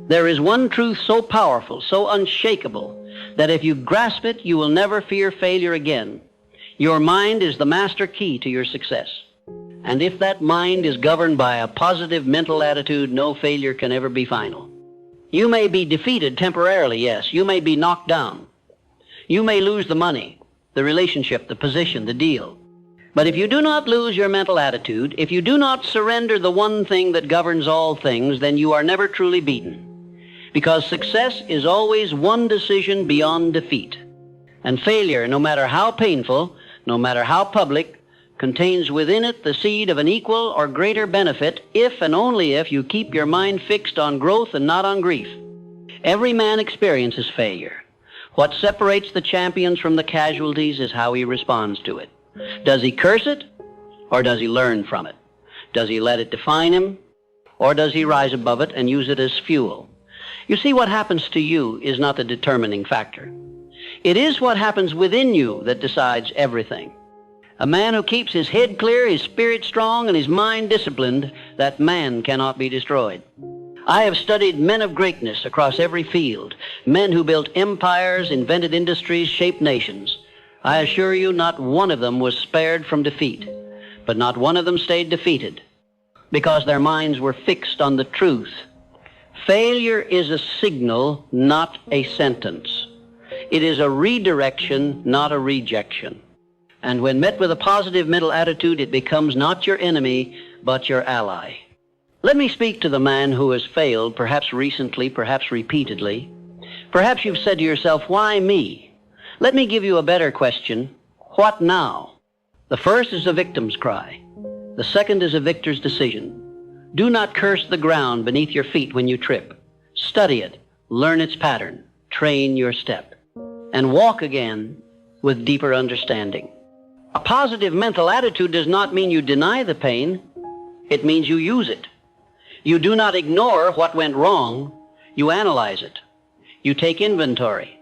There is one truth so powerful, so unshakable, that if you grasp it, you will never fear failure again. Your mind is the master key to your success. And if that mind is governed by a positive mental attitude, no failure can ever be final. You may be defeated temporarily, yes. You may be knocked down. You may lose the money, the relationship, the position, the deal. But if you do not lose your mental attitude, if you do not surrender the one thing that governs all things, then you are never truly beaten. Because success is always one decision beyond defeat. And failure, no matter how painful, no matter how public, contains within it the seed of an equal or greater benefit if and only if you keep your mind fixed on growth and not on grief. Every man experiences failure. What separates the champions from the casualties is how he responds to it. Does he curse it, or does he learn from it? Does he let it define him, or does he rise above it and use it as fuel? You see, what happens to you is not the determining factor. It is what happens within you that decides everything. A man who keeps his head clear, his spirit strong, and his mind disciplined, that man cannot be destroyed. I have studied men of greatness across every field, men who built empires, invented industries, shaped nations. I assure you, not one of them was spared from defeat, but not one of them stayed defeated, because their minds were fixed on the truth. Failure is a signal, not a sentence. It is a redirection, not a rejection. And when met with a positive mental attitude, it becomes not your enemy, but your ally. Let me speak to the man who has failed, perhaps recently, perhaps repeatedly. Perhaps you've said to yourself, why me? Let me give you a better question. What now? The first is a victim's cry. The second is a victor's decision. Do not curse the ground beneath your feet when you trip. Study it, learn its pattern, train your step, and walk again with deeper understanding. A positive mental attitude does not mean you deny the pain. It means you use it. You do not ignore what went wrong. You analyze it. You take inventory.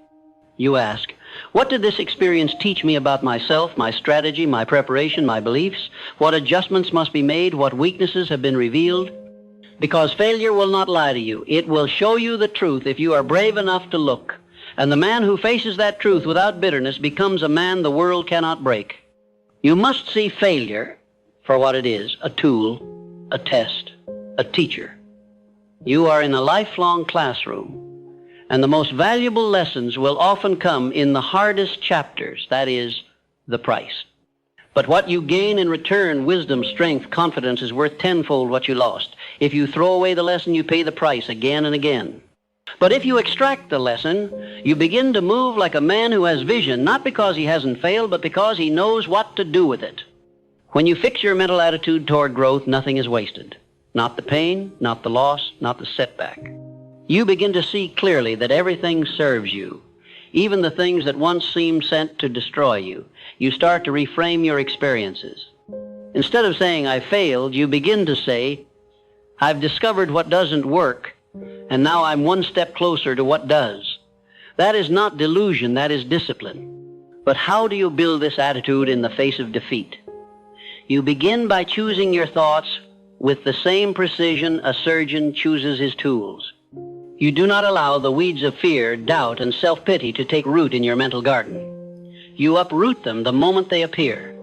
You ask, what did this experience teach me about myself, my strategy, my preparation, my beliefs? What adjustments must be made? What weaknesses have been revealed? Because failure will not lie to you. It will show you the truth if you are brave enough to look. And the man who faces that truth without bitterness becomes a man the world cannot break. You must see failure for what it is, a tool, a test, a teacher. You are in a lifelong classroom. And the most valuable lessons will often come in the hardest chapters, that is, the price. But what you gain in return, wisdom, strength, confidence, is worth tenfold what you lost. If you throw away the lesson, you pay the price again and again. But if you extract the lesson, you begin to move like a man who has vision, not because he hasn't failed, but because he knows what to do with it. When you fix your mental attitude toward growth, nothing is wasted. Not the pain, not the loss, not the setback. You begin to see clearly that everything serves you, even the things that once seemed sent to destroy you. You start to reframe your experiences. Instead of saying, I failed, you begin to say, I've discovered what doesn't work, and now I'm one step closer to what does. That is not delusion, that is discipline. But how do you build this attitude in the face of defeat? You begin by choosing your thoughts with the same precision a surgeon chooses his tools. You do not allow the weeds of fear, doubt, and self-pity to take root in your mental garden. You uproot them the moment they appear.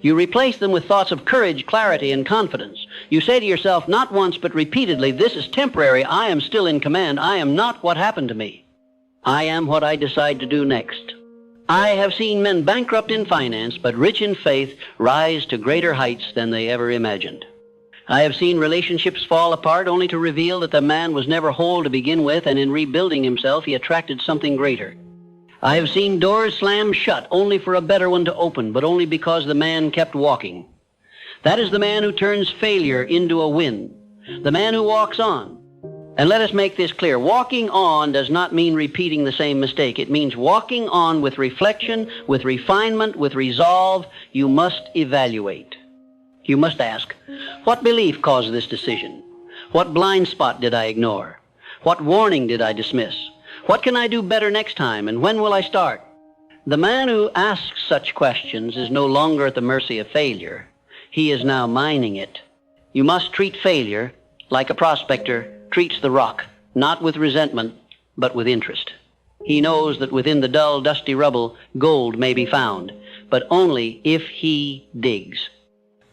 You replace them with thoughts of courage, clarity, and confidence. You say to yourself, not once but repeatedly, this is temporary, I am still in command, I am not what happened to me. I am what I decide to do next. I have seen men bankrupt in finance, but rich in faith, rise to greater heights than they ever imagined. I have seen relationships fall apart only to reveal that the man was never whole to begin with, and in rebuilding himself, he attracted something greater. I have seen doors slam shut only for a better one to open, but only because the man kept walking. That is the man who turns failure into a win, the man who walks on. And let us make this clear. Walking on does not mean repeating the same mistake. It means walking on with reflection, with refinement, with resolve. You must evaluate. You must ask, what belief caused this decision? What blind spot did I ignore? What warning did I dismiss? What can I do better next time, and when will I start? The man who asks such questions is no longer at the mercy of failure. He is now mining it. You must treat failure like a prospector treats the rock not with resentment, but with interest. He knows that within the dull, dusty rubble, gold may be found, but only if he digs.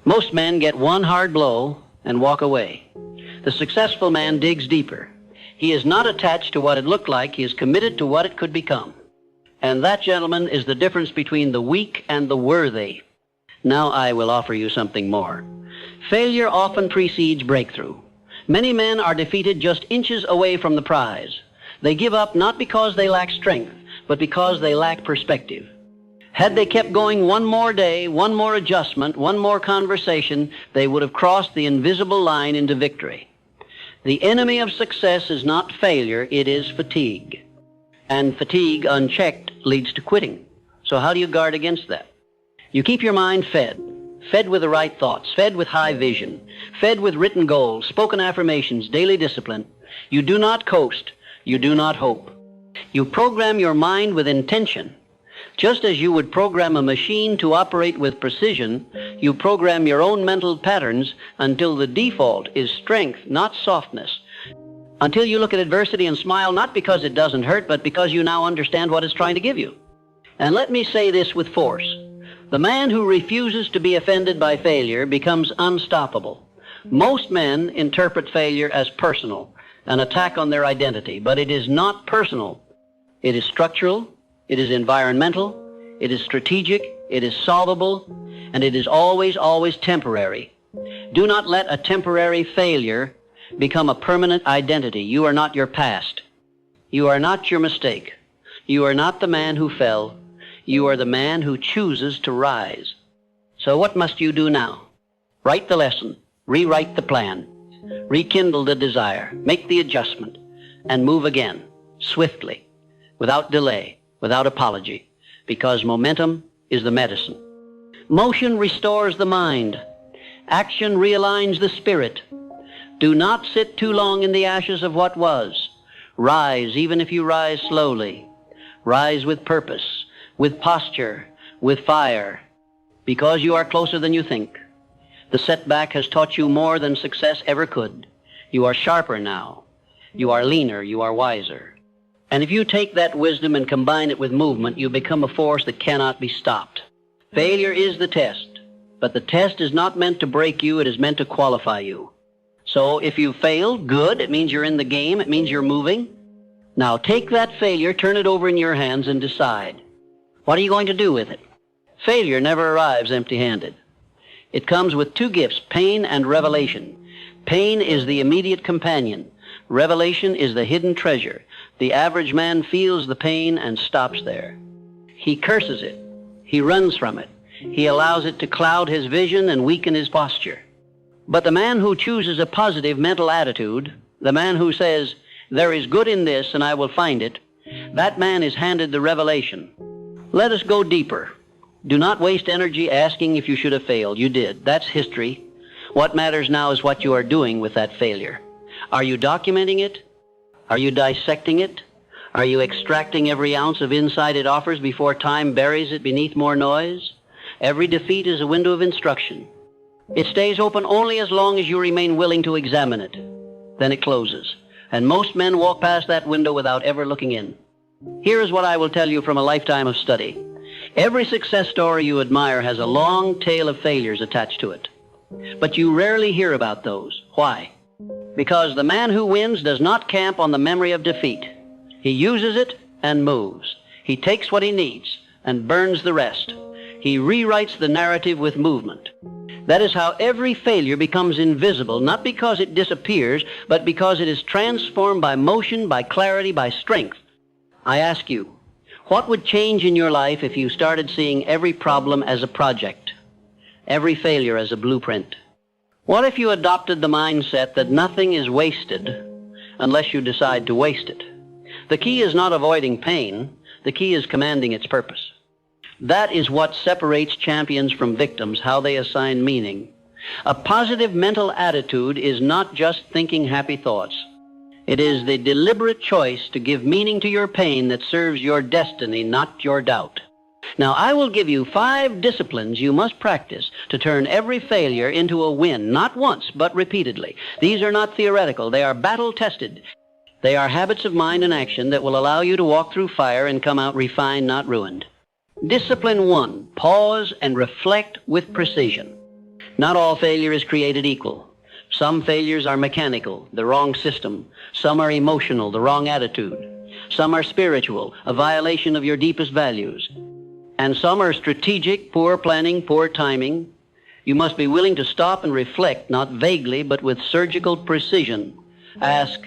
Most men get one hard blow and walk away. The successful man digs deeper. He is not attached to what it looked like. He is committed to what it could become. And that, gentlemen, is the difference between the weak and the worthy. Now I will offer you something more. Failure often precedes breakthrough. Many men are defeated just inches away from the prize. They give up not because they lack strength, but because they lack perspective. Had they kept going one more day, one more adjustment, one more conversation, they would have crossed the invisible line into victory. The enemy of success is not failure, it is fatigue. And fatigue unchecked leads to quitting. So how do you guard against that? You keep your mind fed with the right thoughts, fed with high vision, fed with written goals, spoken affirmations, daily discipline. You do not coast. You do not hope. You program your mind with intention. Just as you would program a machine to operate with precision, you program your own mental patterns until the default is strength, not softness. Until you look at adversity and smile, not because it doesn't hurt, but because you now understand what it's trying to give you. And let me say this with force. The man who refuses to be offended by failure becomes unstoppable. Most men interpret failure as personal, an attack on their identity, but it is not personal. It is structural, it is environmental, it is strategic, it is solvable, and it is always, always temporary. Do not let a temporary failure become a permanent identity. You are not your past. You are not your mistake. You are not the man who fell. You are the man who chooses to rise. So what must you do now? Write the lesson, rewrite the plan, rekindle the desire, make the adjustment, and move again, swiftly, without delay, without apology, because momentum is the medicine. Motion restores the mind. Action realigns the spirit. Do not sit too long in the ashes of what was. Rise, even if you rise slowly. Rise with purpose, with posture, with fire, because you are closer than you think. The setback has taught you more than success ever could. You are sharper now. You are leaner. You are wiser. And if you take that wisdom and combine it with movement, you become a force that cannot be stopped. Failure is the test, but the test is not meant to break you. It is meant to qualify you. So if you fail, good. It means you're in the game. It means you're moving. Now take that failure, turn it over in your hands, and decide. What are you going to do with it? Failure never arrives empty-handed. It comes with two gifts, pain and revelation. Pain is the immediate companion. Revelation is the hidden treasure. The average man feels the pain and stops there. He curses it. He runs from it. He allows it to cloud his vision and weaken his posture. But the man who chooses a positive mental attitude, the man who says, there is good in this and I will find it, that man is handed the revelation. Let us go deeper. Do not waste energy asking if you should have failed. You did. That's history. What matters now is what you are doing with that failure. Are you documenting it? Are you dissecting it? Are you extracting every ounce of insight it offers before time buries it beneath more noise? Every defeat is a window of instruction. It stays open only as long as you remain willing to examine it. Then it closes. And most men walk past that window without ever looking in. Here is what I will tell you from a lifetime of study. Every success story you admire has a long tail of failures attached to it. But you rarely hear about those. Why? Because the man who wins does not camp on the memory of defeat. He uses it and moves. He takes what he needs and burns the rest. He rewrites the narrative with movement. That is how every failure becomes invisible, not because it disappears, but because it is transformed by motion, by clarity, by strength. I ask you, what would change in your life if you started seeing every problem as a project, every failure as a blueprint? What if you adopted the mindset that nothing is wasted unless you decide to waste it? The key is not avoiding pain. The key is commanding its purpose. That is what separates champions from victims, how they assign meaning. A positive mental attitude is not just thinking happy thoughts. It is the deliberate choice to give meaning to your pain that serves your destiny, not your doubt. Now, I will give you 5 disciplines you must practice to turn every failure into a win, not once, but repeatedly. These are not theoretical. They are battle-tested. They are habits of mind and action that will allow you to walk through fire and come out refined, not ruined. Discipline 1, pause and reflect with precision. Not all failure is created equal. Some failures are mechanical, the wrong system. Some are emotional, the wrong attitude. Some are spiritual, a violation of your deepest values. And some are strategic, poor planning, poor timing. You must be willing to stop and reflect, not vaguely, but with surgical precision. Ask,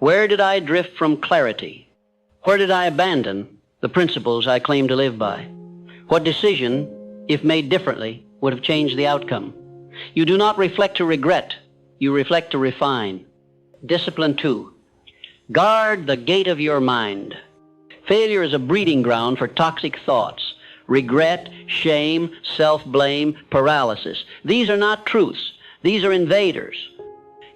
where did I drift from clarity? Where did I abandon the principles I claim to live by? What decision, if made differently, would have changed the outcome? You do not reflect to regret. You reflect to refine. Discipline 2. Guard the gate of your mind. Failure is a breeding ground for toxic thoughts. Regret, shame, self-blame, paralysis. These are not truths. These are invaders.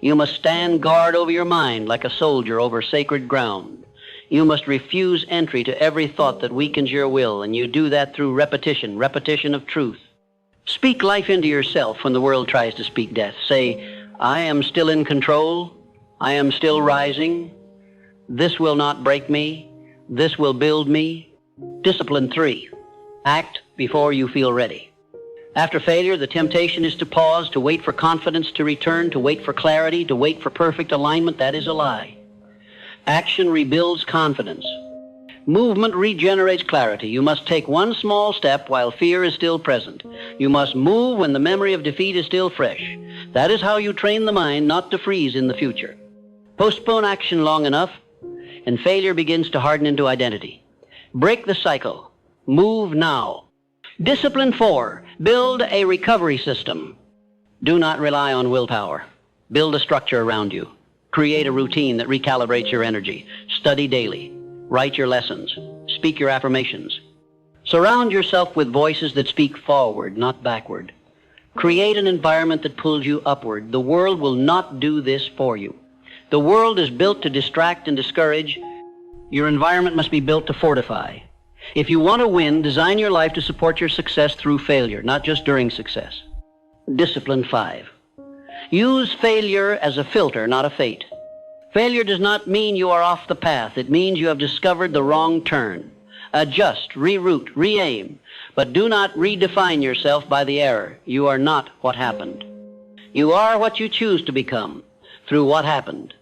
You must stand guard over your mind like a soldier over sacred ground. You must refuse entry to every thought that weakens your will, and you do that through repetition of truth. Speak life into yourself when the world tries to speak death. Say, I am still in control. I am still rising. This will not break me. This will build me. Discipline 3. Act before you feel ready. After failure, the temptation is to pause, to wait for confidence to return, to wait for clarity, to wait for perfect alignment. That is a lie. Action rebuilds confidence. Movement regenerates clarity. You must take one small step while fear is still present. You must move when the memory of defeat is still fresh. That is how you train the mind not to freeze in the future. Postpone action long enough, and failure begins to harden into identity. Break the cycle. Move now. Discipline 4. Build a recovery system. Do not rely on willpower. Build a structure around you. Create a routine that recalibrates your energy. Study daily. Write your lessons. Speak your affirmations. Surround yourself with voices that speak forward, not backward. Create an environment that pulls you upward. The world will not do this for you. The world is built to distract and discourage. Your environment must be built to fortify. If you want to win, design your life to support your success through failure, not just during success. Discipline 5. Use failure as a filter, not a fate. Failure does not mean you are off the path. It means you have discovered the wrong turn. Adjust, reroute, re-aim, but do not redefine yourself by the error. You are not what happened. You are what you choose to become through what happened.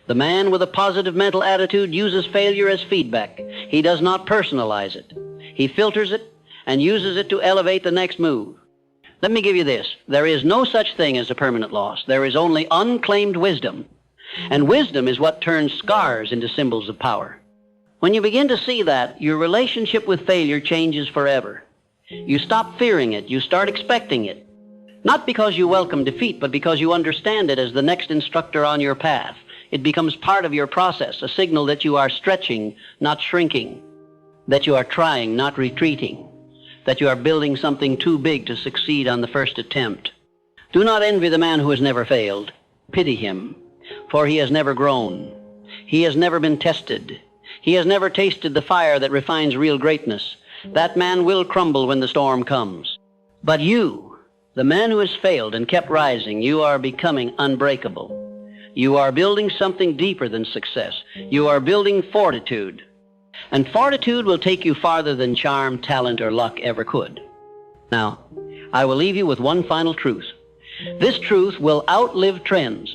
The man with a positive mental attitude uses failure as feedback. He does not personalize it. He filters it and uses it to elevate the next move. Let me give you this. There is no such thing as a permanent loss. There is only unclaimed wisdom. And wisdom is what turns scars into symbols of power. When you begin to see that, your relationship with failure changes forever. You stop fearing it. You start expecting it. Not because you welcome defeat, but because you understand it as the next instructor on your path. It becomes part of your process, a signal that you are stretching, not shrinking, that you are trying, not retreating, that you are building something too big to succeed on the first attempt. Do not envy the man who has never failed. Pity him, for he has never grown. He has never been tested. He has never tasted the fire that refines real greatness. That man will crumble when the storm comes. But you, the man who has failed and kept rising, you are becoming unbreakable. You are building something deeper than success. You are building fortitude. And fortitude will take you farther than charm, talent, or luck ever could. Now, I will leave you with one final truth. This truth will outlive trends.